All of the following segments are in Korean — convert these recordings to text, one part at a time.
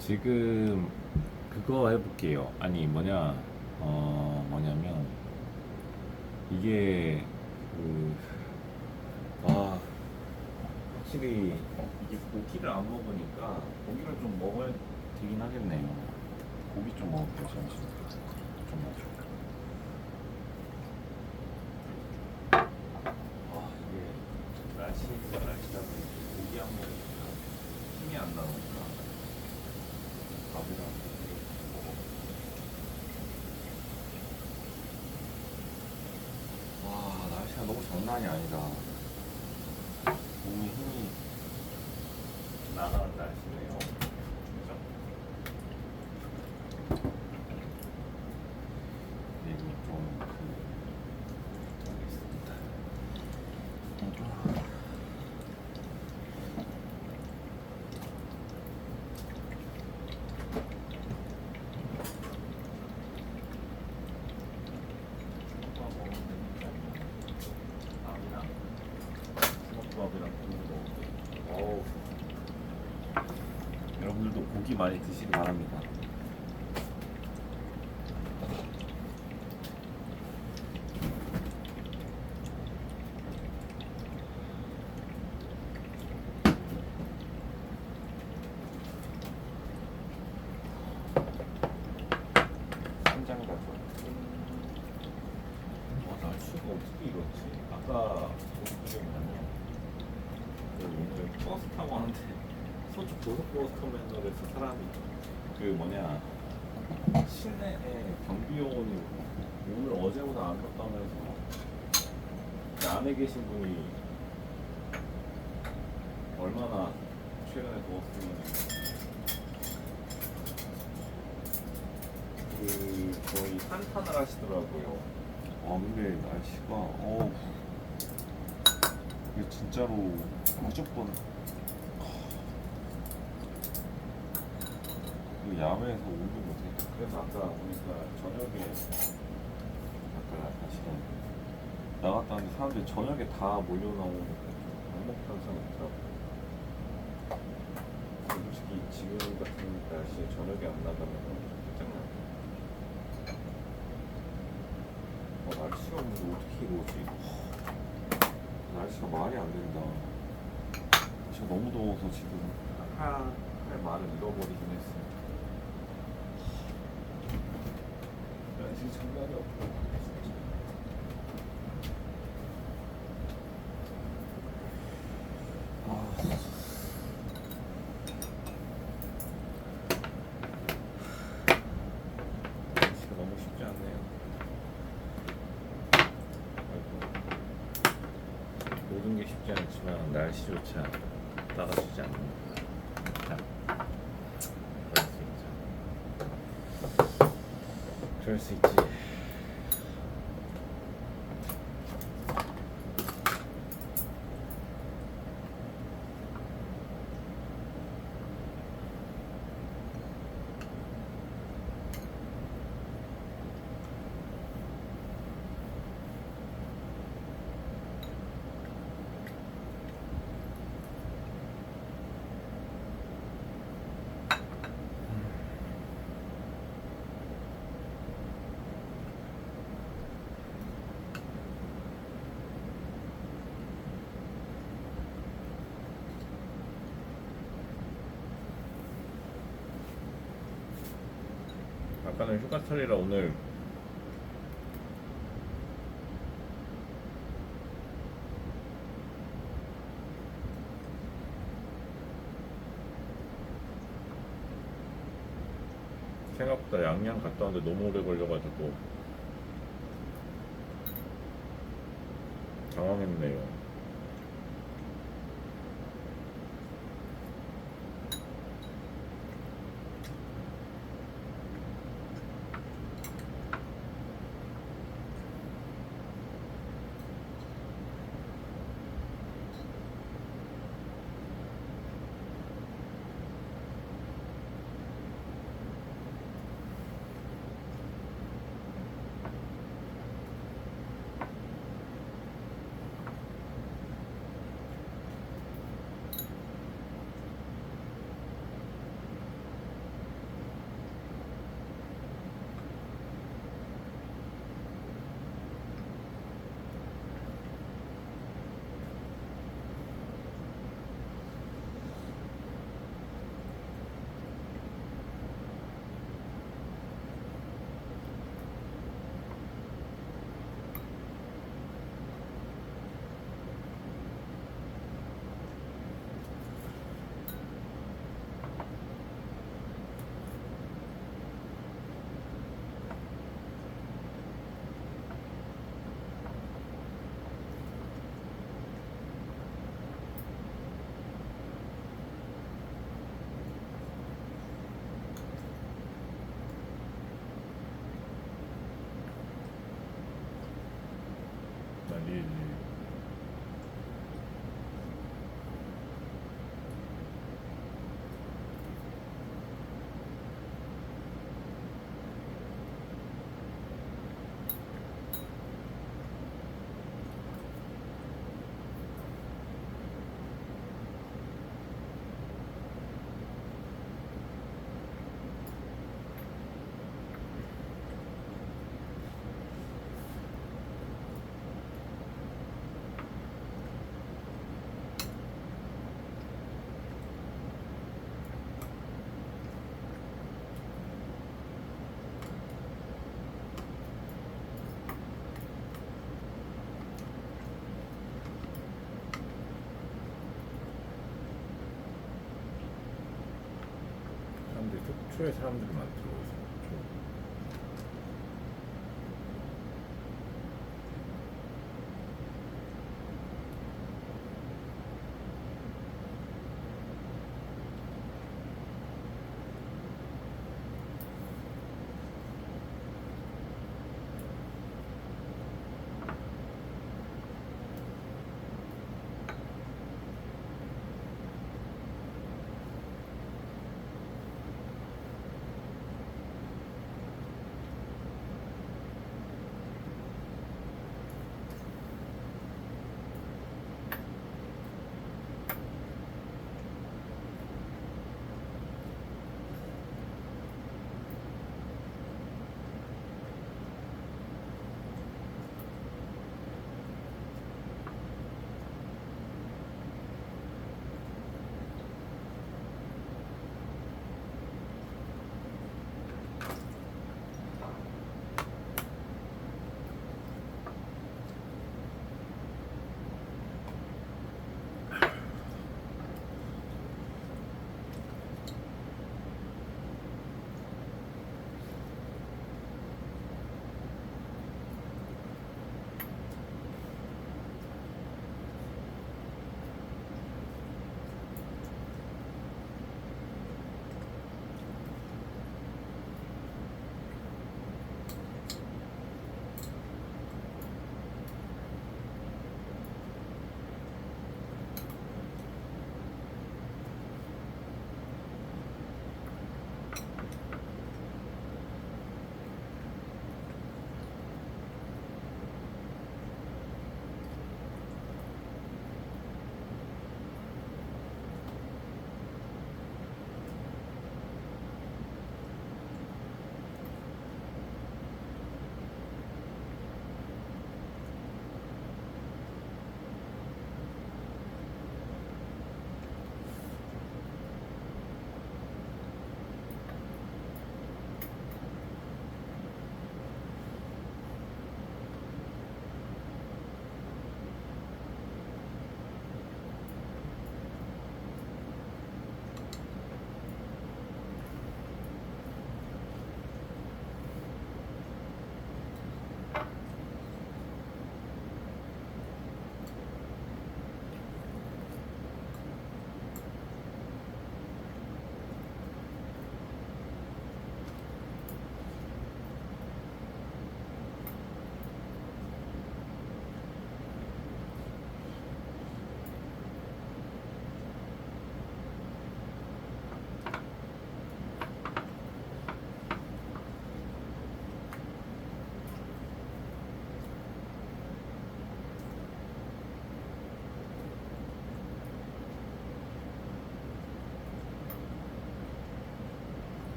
지금 그거 해볼게요. 아니 뭐냐면 이게 그, 확실히 이게 고기를 안 먹으니까 고기를 좀 먹어야 되긴 하겠네요. 고기 좀 먹을게요. 잠시만. 좀 이게 날씨다 보니까 고기 안 먹으니까 힘이 안 나오니까 밥이랑 먹어. 날씨가 너무 장난이 아니다. 몸에 힘이 나가는 날씨네요. 그죠? 내일 하겠습니다. 주먹밥이랑 고기 먹을게요. 여러분들도 고기 많이 드시기 바랍니다. 생장 가져. 날씨가 어떻게 이렇지? 아까 기억나냐? 오늘 버스 타고 왔는데 서초 고속버스 터미널에서 사람이 실내에 경비요원이 오늘 어제보다 안 덥다면서 그 안에 계신 분이 얼마나 최근에 더웠으면 거의 한탄을 하시더라고요. 근데 날씨가 이게 진짜로 무조건 야외에서 운동 못해. 그래서 아까 보니까 저녁에 아까 사실은 나갔다는데 사람들이 저녁에 다 몰려나오는 안 먹던 사람 있더라고. 솔직히 지금 같은 날씨에 저녁에 안 나가면 끝장나. 날씨가 근데 어떻게 이러지? 날씨가 말이 안 된다. 날씨가 너무 더워서 지금 할 말을 잃어버리긴 했어요. 날씨 장난이 없고. 날씨가 너무 쉽지 않네요. 모든 게 쉽지 않지만 날씨조차 따라주지 않는다. 자, 그럴 수 있지. 아까는 휴가철이라 오늘 생각보다 양양 갔다 왔는데 너무 오래 걸려가지고 당황했네요. 속초에 사람들이 많더라고요. 속초.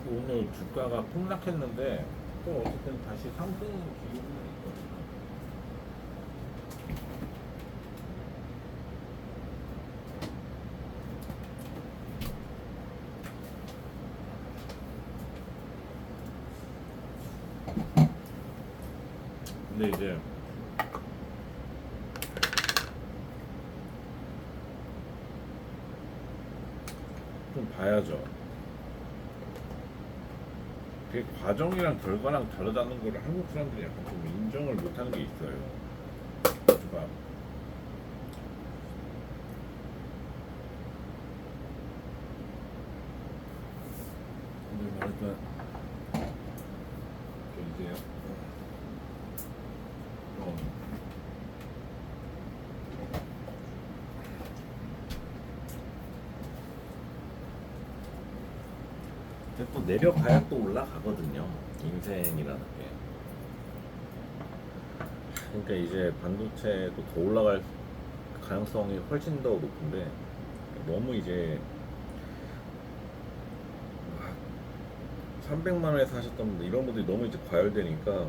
오늘 주가가 폭락했는데 또 어쨌든 다시 상승 기류는 있거든요. 근데 이제 좀 봐야죠. 그게 과정이랑 결과랑 다르다는 걸 한국 사람들이 약간 좀 인정을 못하는 게 있어요. 그러니까 오늘 말했던 이제 근데 또 내려가야 또 올라가거든요. 인생이라는 게. 그러니까 이제 반도체도 더 올라갈 가능성이 훨씬 더 높은데 너무 이제 300만 원에 사셨던 분들 이런 분들이 너무 이제 과열되니까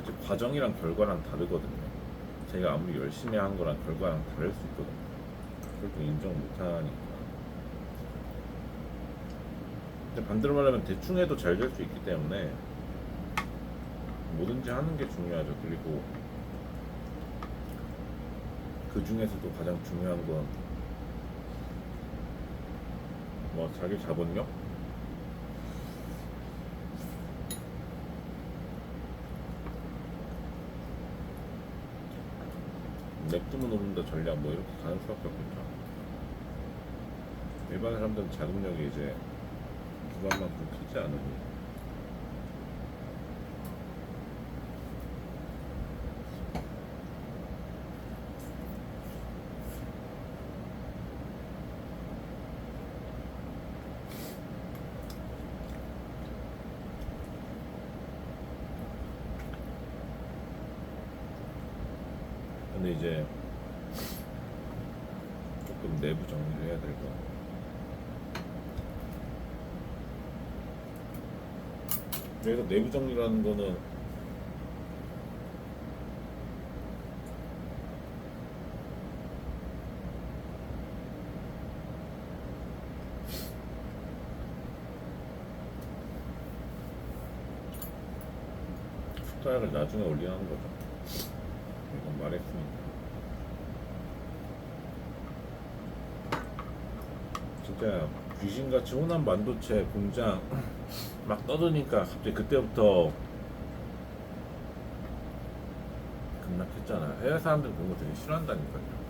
이제 과정이랑 결과랑 다르거든요. 제가 아무리 열심히 한 거랑 결과랑 다를 수 있거든요. 그걸 또 인정 못하니까. 근데 반대로 말하면 대충 해도 잘 될 수 있기 때문에 뭐든지 하는 게 중요하죠. 그리고 그 중에서도 가장 중요한 건 뭐 자기 자본력? 냅두면 오른다 전략 뭐 이렇게 가는 수밖에 없겠죠. 일반 사람들은 자금력이 이제 기관만큼 크지 않으니 근데 이제 조금 내부 정리를 해야 될 거. 그래서 내부 정리라는 거는 숫자를 나중에 올리는 거죠. 이건 말했으니까. 진짜 귀신같이 호남 반도체 공장 막 떠드니까 갑자기 그때부터 급락했잖아요. 해외 사람들 그런 거 되게 싫어한다니까요.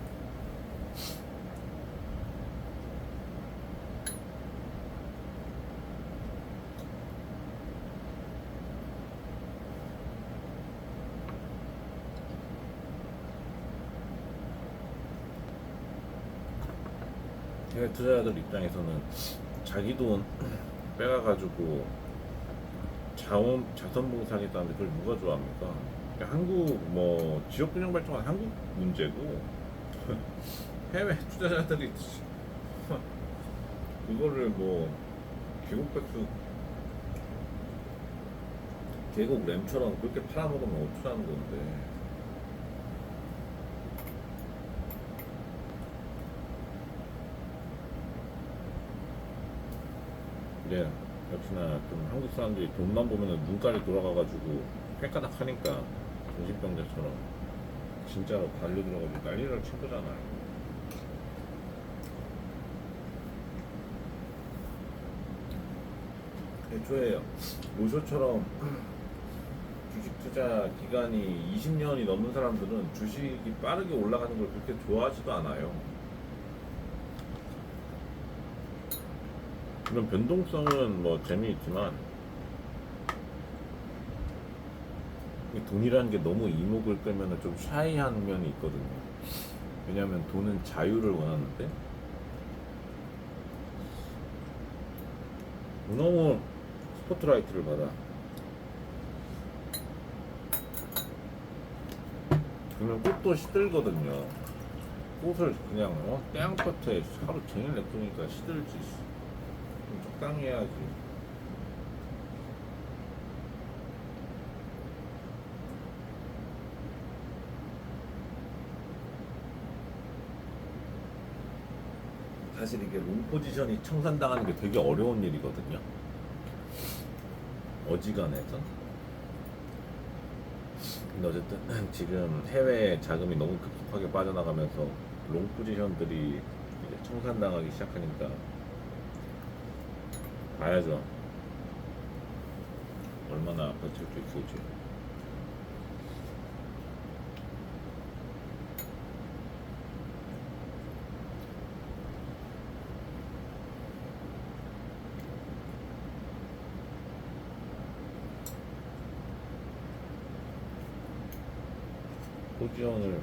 해외 투자자들 입장에서는 자기 돈 빼가가지고 자선봉사하겠다는데 그걸 누가 좋아합니까? 그러니까 한국 뭐 지역균형 발전은 한국 문제고 해외 투자자들이 그거를 뭐 계곡백수 계곡 램처럼 그렇게 팔아먹으면 어쩌라는 건데. 네, 역시나 좀 한국 사람들이 돈만 보면은 눈깔이 돌아가가지고 꾀까닥 하니까 정신병자처럼 진짜로 달려 들어가지고 난리를 친 거잖아요. 애초에 로쇼처럼 주식 투자 기간이 20년이 넘은 사람들은 주식이 빠르게 올라가는 걸 그렇게 좋아하지도 않아요. 물론 변동성은 뭐 재미있지만 이 돈이라는 게 너무 이목을 끌면 좀 샤이한 면이 있거든요. 왜냐하면 돈은 자유를 원하는데 너무 스포트라이트를 받아. 그러면 꽃도 시들거든요. 꽃을 그냥 태양볕에 하루 종일 냅두니까 시들지. 좀 적당히 해야지. 사실 이게 롱 포지션이 청산당하는 게 되게 어려운 일이거든요. 어지간해서. 근데 어쨌든 지금 해외 자금이 너무 급속하게 빠져나가면서 롱 포지션들이 이제 청산당하기 시작하니까 봐야죠. 얼마나 버틸 수 있을지. 포지션을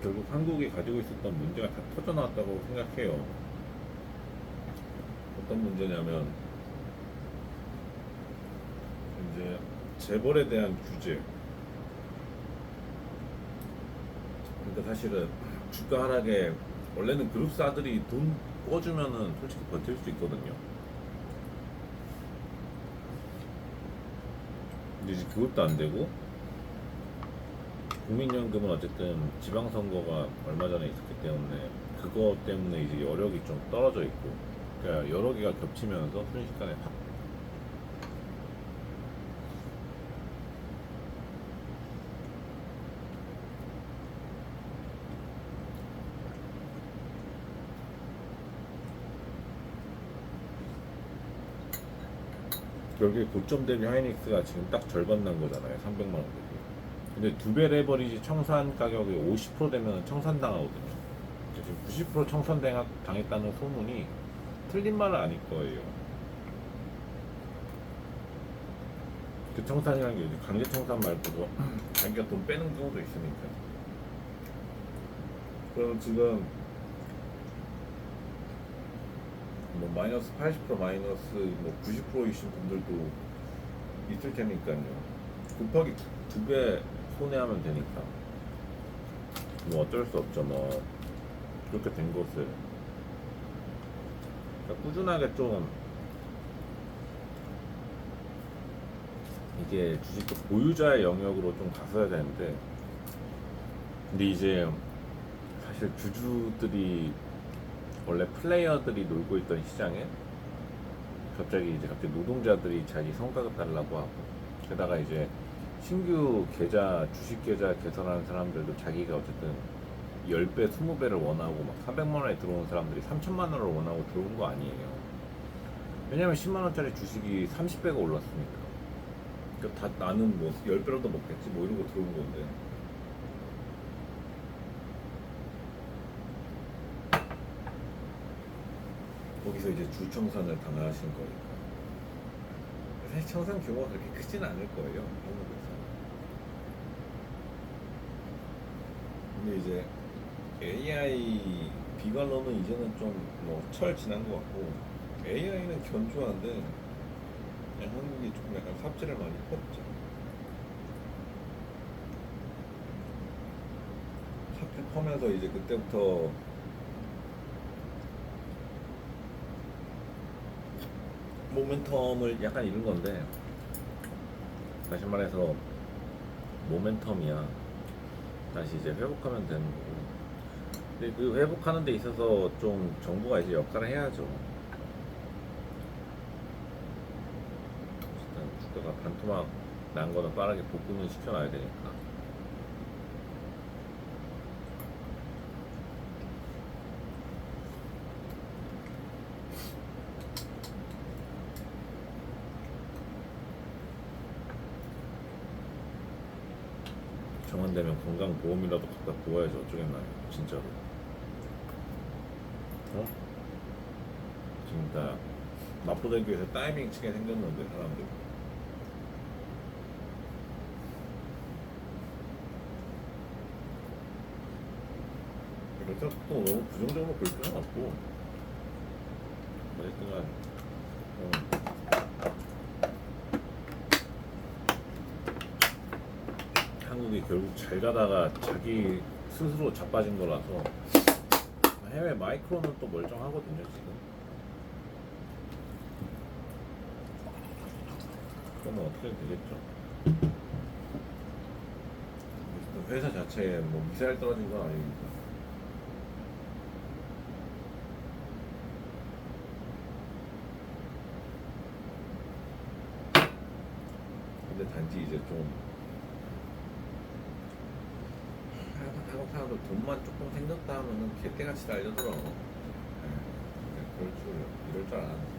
결국 한국이 가지고 있었던 문제가 다 터져나왔다고 생각해요. 어떤 문제냐면 이제 재벌에 대한 규제. 그러니까 사실은 주가 하락에 원래는 그룹사들이 돈 꿔주면은 솔직히 버틸 수 있거든요. 근데 이제 그것도 안 되고 국민연금은 어쨌든 지방선거가 얼마 전에 있었기 때문에 그거 때문에 이제 여력이 좀 떨어져 있고, 그러니까 여러 개가 겹치면서 순식간에 확 결국에 고점 대비 하이닉스가 지금 딱 절반 난 거잖아요. 300만 원 대비. 근데 두 배 레버리지 청산 가격이 50% 되면 청산당하거든요. 지금 90% 청산당했다는 소문이 틀린 말은 아닐 거예요. 그 청산이라는 게 이제 강제 청산 말고도 자기가 돈 빼는 경우도 있으니까. 그럼 지금 뭐 마이너스 80% 마이너스 뭐 90%이신 분들도 있을 테니까요. 곱하기 두 배 손해하면 되니까 뭐 어쩔 수 없죠. 뭐 그렇게 된 것을 그러니까 꾸준하게 좀 이게 주식도 보유자의 영역으로 좀 갔어야 되는데, 근데 이제 사실 주주들이 원래 플레이어들이 놀고 있던 시장에 갑자기 노동자들이 자기 성과급 달라고 하고, 게다가 이제 신규 계좌, 주식 계좌 개설하는 사람들도 자기가 어쨌든 10배, 20배를 원하고 막 400만 원에 들어온 사람들이 3천만 원을 원하고 들어온 거 아니에요. 왜냐면 10만 원짜리 주식이 30배가 올랐으니까. 그러니까 다 나는 뭐 10배로도 먹겠지 뭐 이러고 들어온 건데. 거기서 이제 주청산을 당하신 거니까. 사실 청산 규모가 그렇게 크진 않을 거예요, 한국에서. 근데 이제 AI 비관론은 이제는 좀 뭐 철 지난 것 같고, AI는 견조한데 그냥 한국이 조금 약간 삽질을 많이 폈죠. 삽질 퍼면서 이제 그때부터 모멘텀을 약간 잃은 건데, 다시 말해서 모멘텀이야. 다시 이제 회복하면 되는 거고. 근데 그 회복하는 데 있어서 좀 정부가 이제 역할을 해야죠. 일단 주가가 반토막 난 거는 빠르게 복구는 시켜놔야 되니까. 정한되면 건강보험이라도 갖다 부어야지 어쩌겠나요, 진짜로. 어? 지금 다 마포대교에서 위해서 다이빙 치게 생겼는데 사람들. 그래서 또 너무 부정적으로 볼 필요는 없고, 어쨌든 한국이 결국 잘 가다가 자기 스스로 자빠진 거라서 해외 마이크로는 또 멀쩡하거든요 지금. 그러면 어떻게 되겠죠? 회사 자체에 뭐 미사일 떨어진 건 아니니까. 근데 단지 이제 좀 한국 사람들 돈만 조금 생겼다 하면은 개떼같이 달려들어. 이럴 줄 알았는데.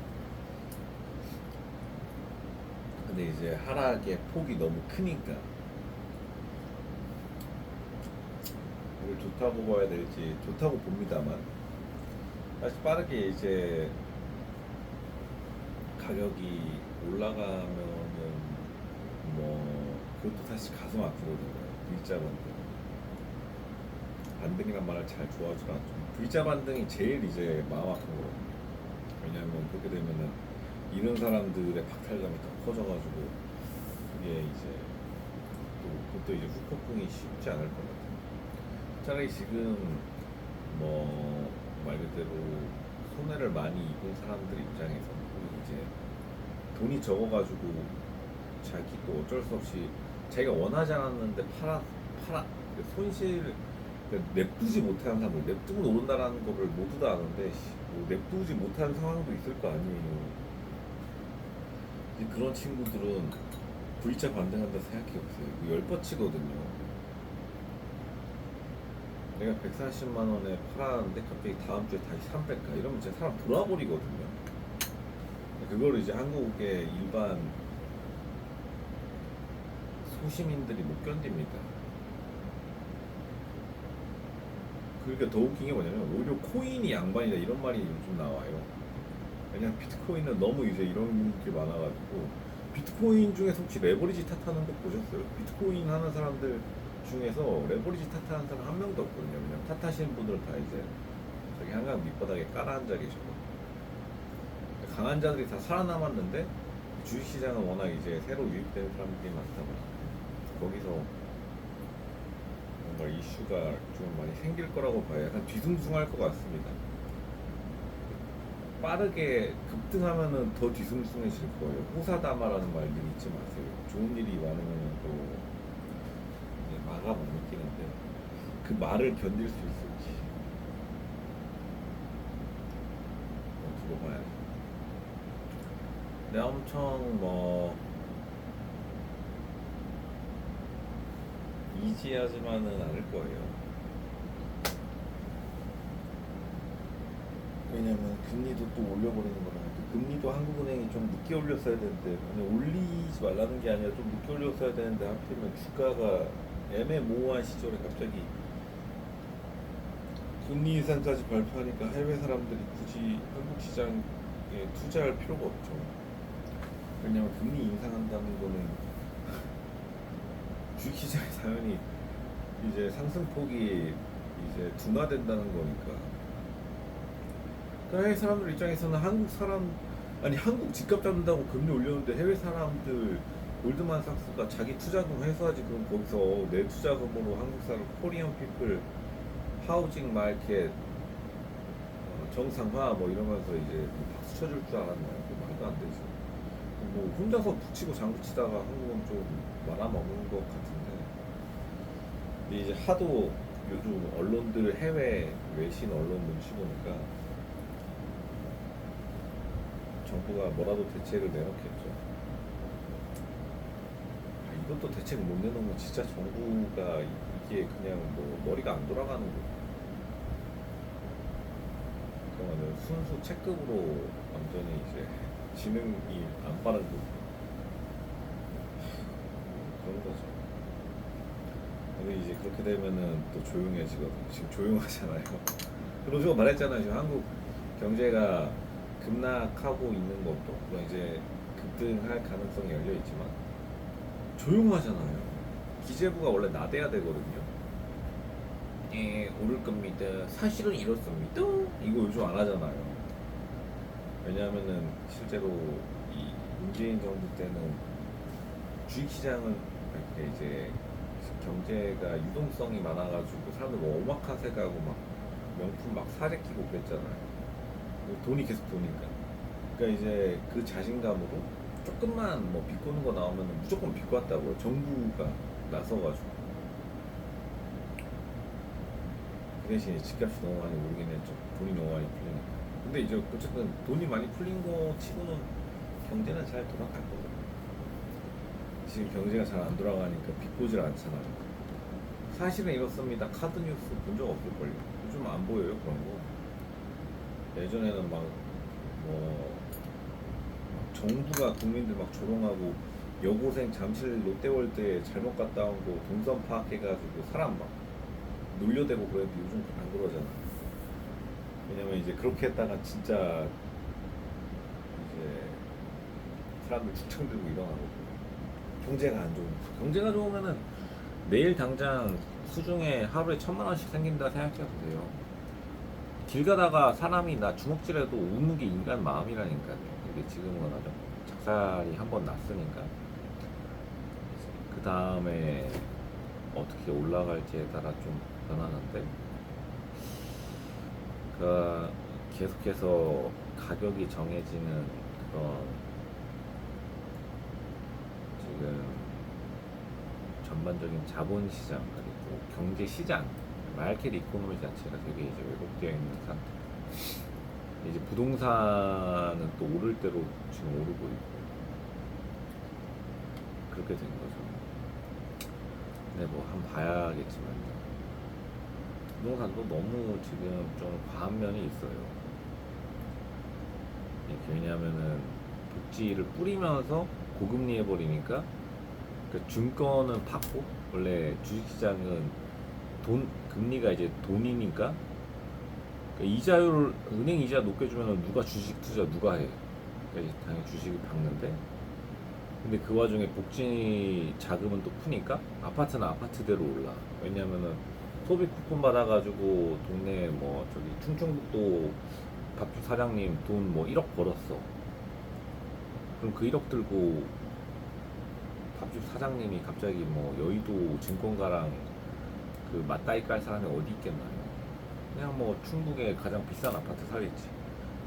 근데 이제 하락의 폭이 너무 크니까 이걸 좋다고 봐야 될지 좋다고 봅니다만, 다시 빠르게 이제 가격이 올라가면은 뭐 그것도 사실 가슴 아프거든요. V자 반등. 반등이란 말을 잘 좋아하지 않죠. V자 반등이 제일 이제 마음 아픈 거예요. 왜냐하면 그렇게 되면은 이런 사람들의 박탈감이 더 커져가지고 그게 이제 또 그것도 이제 후폭풍이 쉽지 않을 것 같아요. 차라리 지금 뭐 말 그대로 손해를 많이 입은 사람들 입장에서 이제 돈이 적어가지고 자기 또 어쩔 수 없이 자기가 원하지 않았는데 팔아 손실 냅두지 못하는 사람들, 냅두고 오른다라는 거를 모두 다 아는데 뭐 냅두지 못하는 상황도 있을 거 아니에요. 이제 그런 친구들은 V자 반등한다 생각해보세요. 이거 열뻗치거든요. 내가 140만 원에 팔았는데 갑자기 다음 주에 다시 300가 이러면 진짜 사람 돌아버리거든요. 그걸 이제 한국의 일반 소시민들이 못 견딥니다. 그러니까 더 웃긴 게 뭐냐면 오히려 코인이 양반이다 이런 말이 요즘 나와요. 왜냐면 비트코인은 너무 이제 이런 게 많아가지고, 비트코인 중에서 혹시 레버리지 탓하는 거 보셨어요? 비트코인 하는 사람들 중에서 레버리지 탓하는 사람 한 명도 없거든요. 그냥 탓하시는 분들은 다 이제 저기 한강 밑바닥에 깔아앉아 계시고, 강한 자들이 다 살아남았는데 주식시장은 워낙 이제 새로 유입되는 사람들이 많다 보니까 거기서 뭔가 이슈가 좀 많이 생길 거라고 봐요. 약간 뒤숭숭할 것 같습니다. 빠르게 급등하면은 더 뒤숭숭해질 거예요. 호사다마라는 말 잊지 마세요. 좋은 일이 많으면 또 이제 마가 못 느끼는데 그 말을 견딜 수 있을지 두고 봐야죠. 근데 엄청 뭐 이지하지만은 않을 거예요. 왜냐면 금리도 또 올려버리는 거라. 금리도 한국은행이 좀 늦게 올렸어야 되는데, 아니 올리지 말라는 게 아니라 좀 늦게 올렸어야 되는데 하필이면 주가가 애매모호한 시절에 갑자기 금리 인상까지 발표하니까 해외 사람들이 굳이 한국 시장에 투자할 필요가 없죠. 왜냐면 금리 인상한다는 거는 주식시장의 당연히 이제 상승폭이 이제 둔화된다는 거니까. 해외 사람들 입장에서는 한국 집값 잡는다고 금리 올렸는데 해외 사람들 골드만삭스가 자기 투자금 회수하지, 그럼 거기서 내 투자금으로 한국 사람 코리안 피플 하우징 마켓 정상화 뭐 이러면서 이제 박수 쳐줄 줄 알았나요? 말도 안 되지. 뭐 혼자서 붙이고 장구치다가 한국은 좀 말아먹는 것 같은데, 근데 이제 하도 요즘 언론들 해외 외신 언론 눈치 보니까 정부가 뭐라도 대책을 내놓겠죠. 이것도 대책 못 내놓으면 진짜 정부가 이게 그냥 뭐 머리가 안 돌아가는 거예요. 그러면 순수 체급으로 완전히 이제 지능이 안 빠른 거 그런 거죠. 근데 이제 그렇게 되면은 또 조용해지거든요. 지금 조용하잖아요. 그리고 제가 말했잖아요. 지금 한국 경제가 급락하고 있는 것도 물론 이제 급등할 가능성이 열려 있지만 조용하잖아요. 기재부가 원래 나대야 되거든요. 예, 오를 겁니다. 사실은 이렇습니다. 이거 요즘 안 하잖아요. 왜냐하면은 실제로 이 문재인 정부 때는 주식시장은 이렇게 이제 경제가 유동성이 많아가지고 사람들 뭐 오마카세 가고 막 명품 막 사재 끼고 그랬잖아요. 돈이 계속 도니까. 그러니까 이제 그 자신감으로 조금만 뭐 비꼬는 거 나오면 무조건 비꼬 왔다고요. 정부가 나서가지고. 그 대신에 집값이 너무 많이 오르긴 했죠. 돈이 너무 많이 풀리니까. 근데 이제 어쨌든 돈이 많이 풀린 거 치고는 경제는 잘 돌아갈 거거든요. 지금 경제가 잘 안 돌아가니까 비꼬질 않잖아요. 사실은 이렇습니다. 카드 뉴스 본 적 없을걸요. 요즘 안 보여요 그런 거. 예전에는 막 정부가 국민들 막 조롱하고 여고생 잠실 롯데월드에 잘못 갔다 온 거 동선 파악해가지고 사람 막 놀려대고 그랬는데 요즘 안 그러잖아. 왜냐면 이제 그렇게 했다가 진짜 이제 사람들 죽창 들고 일어나고 경제가 안 좋으니까. 경제가 좋으면은 내일 당장 수중에 하루에 1,000만 원씩 생긴다 생각해 보세요. 길 가다가 사람이 나 주먹질해도 웃는 게 인간 마음이라니까요. 이게 지금은 아주 작살이 한 번 났으니까 그 다음에 어떻게 올라갈지에 따라 좀 변하는데, 그 계속해서 가격이 정해지는 그런 지금 전반적인 자본시장 그리고 경제시장 마켓 이코노미 자체가 되게 이제 왜곡되어 있는 상태. 이제 부동산은 또 오를 대로 지금 오르고 있고 그렇게 된 거죠. 근데 뭐 한번 봐야겠지만요. 부동산도 너무 지금 좀 과한 면이 있어요. 이게 왜냐하면은 복지를 뿌리면서 고금리 해버리니까, 그러니까 증권은 받고, 원래 주식시장은 금리가 이제 돈이니까, 그러니까 이자율, 은행 이자 높게 주면 누가 주식 투자 누가 해? 그러니까 당연히 주식을 박는데, 근데 그 와중에 복지 자금은 또 푸니까 아파트는 아파트대로 올라. 왜냐면은 소비 쿠폰 받아가지고 동네 뭐 저기 충청북도 밥집 사장님 돈 뭐 1억 벌었어. 그럼 그 1억 들고 밥집 사장님이 갑자기 뭐 여의도 증권가랑 그 맞다이 깔 사람이 어디 있겠나요? 그냥 뭐 충북에 가장 비싼 아파트 사겠지.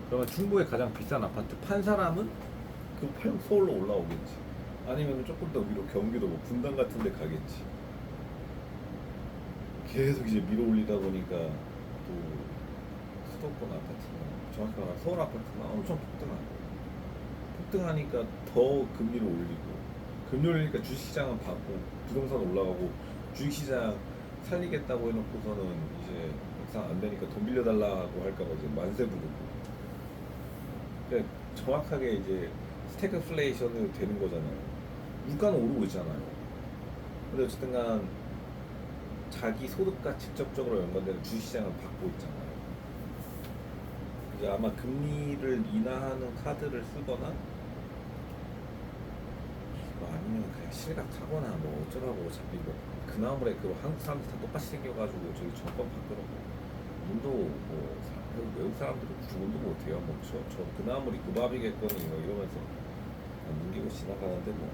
그러면 충북에 가장 비싼 아파트 판 사람은 그 팔고 서울로 올라오겠지. 아니면 조금 더 위로 경기도 뭐 분당 같은 데 가겠지. 계속 이제 밀어 올리다 보니까 또 수도권 아파트나 정확히 말하면 서울 아파트나 엄청 폭등하니까 더 금리를 올리고, 금리 올리니까 주식시장은 받고 부동산 올라가고, 주식시장 살리겠다고 해놓고서는 이제 막상 안 되니까 돈 빌려달라고 할까봐 이제 만세 부르고. 그러니까 정확하게 이제 스태그플레이션이 되는 거잖아요. 물가는 오르고 있잖아요. 근데 어쨌든 간 자기 소득과 직접적으로 연관되는 주식시장을 받고 있잖아요. 이제 아마 금리를 인하하는 카드를 쓰거나 뭐 아니면 그냥 실각하거나 뭐 어쩌라고. 어차피 뭐 그나무래크로 한국 사람들 다 똑같이 생겨가지고 저기 정권 바꾸라고 문도 뭐 외국 사람들은 구분도 못해요. 뭐 저 그나무리 그 밥이겠거니 뭐 이러면서 넘기고 지나가는데 뭐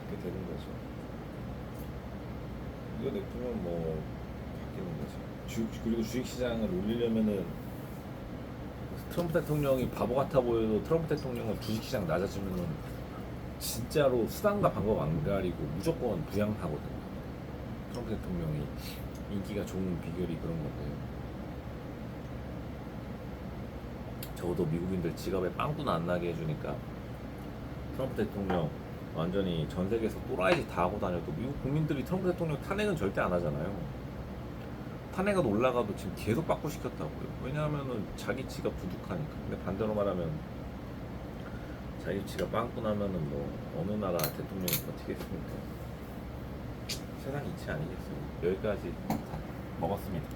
그렇게 되는 거죠. 이거 냅두면 뭐 바뀌는 거죠. 그리고 주식시장을 올리려면은 트럼프 대통령이 바보 같아 보여도 트럼프 대통령은 주식시장 낮아지면은 진짜로 수단과 방법 안 가리고 무조건 부양하거든요. 트럼프 대통령이 인기가 좋은 비결이 그런 건데, 적어도 미국인들 지갑에 빵꾸는 안 나게 해주니까 트럼프 대통령 완전히 전 세계에서 또라이짓 다 하고 다녀도 미국 국민들이 트럼프 대통령 탄핵은 절대 안 하잖아요. 탄핵은 올라가도 지금 계속 바꾸시켰다고요. 왜냐하면은 자기 지가 부족하니까. 근데 반대로 말하면 자기 지가 빵꾸 나면은 뭐 어느 나라 대통령이 버티겠습니까? 세상 이치 아니겠어요. 여기까지 먹었습니다.